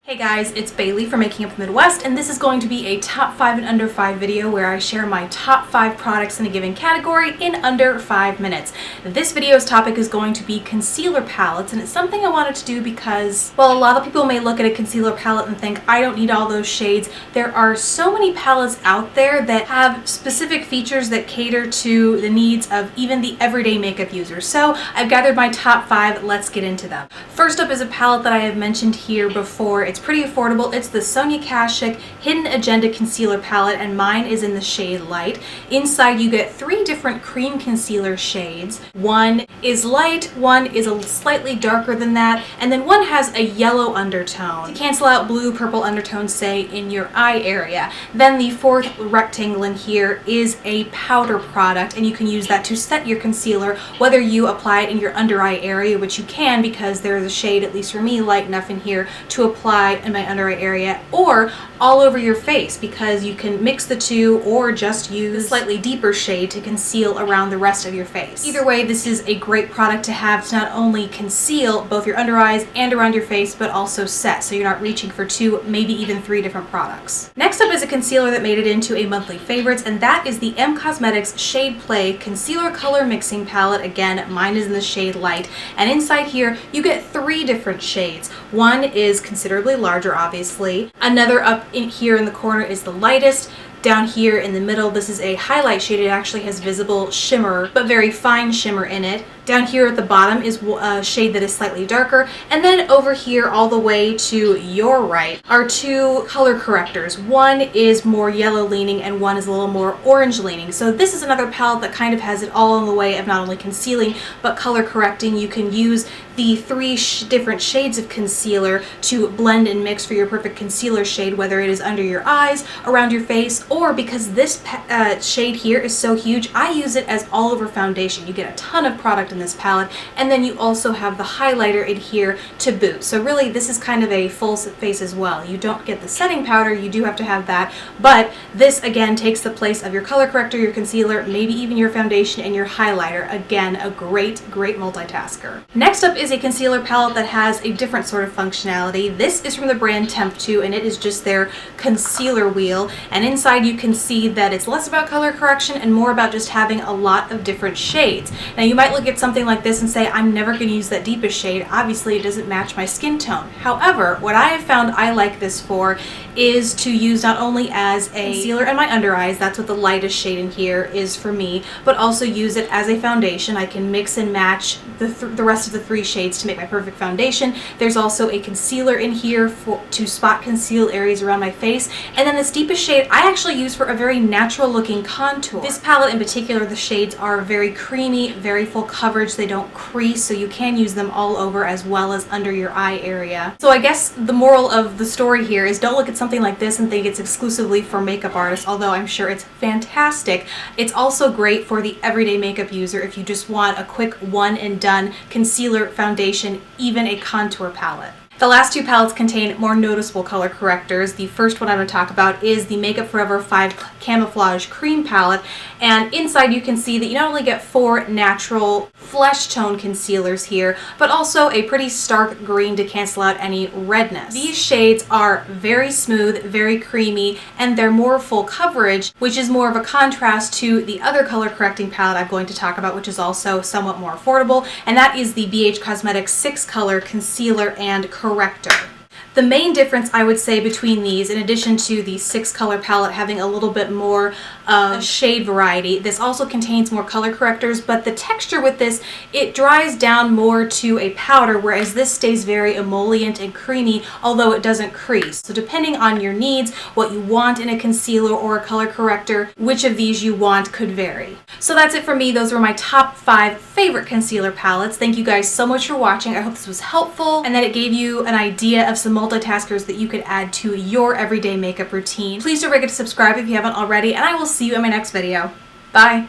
Hey guys, it's Bailey from Making Up the Midwest, and this is going to be a top 5 and under 5 video where I share my top 5 products in a given category in under 5 minutes. This video's topic is going to be concealer palettes, and it's something I wanted to do because, well, a lot of people may look at a concealer palette and think, I don't need all those shades. There are so many palettes out there that have specific features that cater to the needs of even the everyday makeup user. So I've gathered my top 5, let's get into them. First up is a palette that I have mentioned here before. It's pretty affordable. It's the Sonia Kashuk Hidden Agenda Concealer Palette, and mine is in the shade Light. Inside you get 3 different cream concealer shades. One is light, one is a slightly darker than that, and then one has a yellow undertone to cancel out blue, purple undertones, say, in your eye area. Then the 4th rectangle in here is a powder product, and you can use that to set your concealer, whether you apply it in your under eye area, which you can because there is a shade, at least for me, light enough in here to apply in my under eye area, or all over your face because you can mix the two or just use a slightly deeper shade to conceal around the rest of your face. Either way, this is a great product to have to not only conceal both your under eyes and around your face, but also set, so you're not reaching for 2, maybe even 3 different products. Next up is a concealer that made it into a monthly favorites, and that is the M Cosmetics Shade Play Concealer Color Mixing Palette. Again, mine is in the shade Light, and inside here you get 3 different shades. One is considerably larger, obviously. Another up in here in the corner is the lightest. Down here in the middle, this is a highlight shade. It actually has visible shimmer, but very fine shimmer in it. Down here at the bottom is a shade that is slightly darker. And then over here all the way to your right are 2 color correctors. One is more yellow leaning and one is a little more orange leaning. So this is another palette that kind of has it all in the way of not only concealing, but color correcting. You can use the 3 different shades of concealer to blend and mix for your perfect concealer shade, whether it is under your eyes, around your face, or because this shade here is so huge, I use it as all over foundation. You get a ton of product in this palette, and then you also have the highlighter in here to boot. So really this is kind of a full face as well. You don't get the setting powder, you do have to have that, but this again takes the place of your color corrector, your concealer, maybe even your foundation and your highlighter. Again, a great multitasker. Next up is a concealer palette that has a different sort of functionality. This is from the brand Temptu, and it is just their concealer wheel, and inside you can see that it's less about color correction and more about just having a lot of different shades. Now you might look at something like this and say, I'm never going to use that deepest shade. Obviously it doesn't match my skin tone. However, what I have found I like this for is to use not only as a concealer in my under eyes, that's what the lightest shade in here is for me, but also use it as a foundation. I can mix and match the rest of the 3 shades to make my perfect foundation. There's also a concealer in here to spot conceal areas around my face, and then this deepest shade I actually use for a very natural looking contour. This palette in particular, the shades are very creamy, very full coverage. They don't crease, so you can use them all over as well as under your eye area. So I guess the moral of the story here is don't look at something like this and think it's exclusively for makeup artists, although I'm sure it's fantastic. It's also great for the everyday makeup user if you just want a quick one and done concealer, foundation, even a contour palette. The last 2 palettes contain more noticeable color correctors. The first one I'm going to talk about is the Makeup Forever 5 Camouflage Cream Palette, and inside you can see that you not only get 4 natural flesh tone concealers here, but also a pretty stark green to cancel out any redness. These shades are very smooth, very creamy, and they're more full coverage, which is more of a contrast to the other color correcting palette I'm going to talk about, which is also somewhat more affordable, and that is the BH Cosmetics 6 Color Concealer and Corrector. The main difference I would say between these, in addition to the 6 color palette having a little bit more shade variety, this also contains more color correctors, but the texture with this, it dries down more to a powder, whereas this stays very emollient and creamy, although it doesn't crease. So depending on your needs, what you want in a concealer or a color corrector, which of these you want could vary. So that's it for me. Those were my top 5 favorite concealer palettes. Thank you guys so much for watching. I hope this was helpful and that it gave you an idea of some multitaskers that you could add to your everyday makeup routine. Please don't forget to subscribe if you haven't already, and I will see you in my next video. Bye!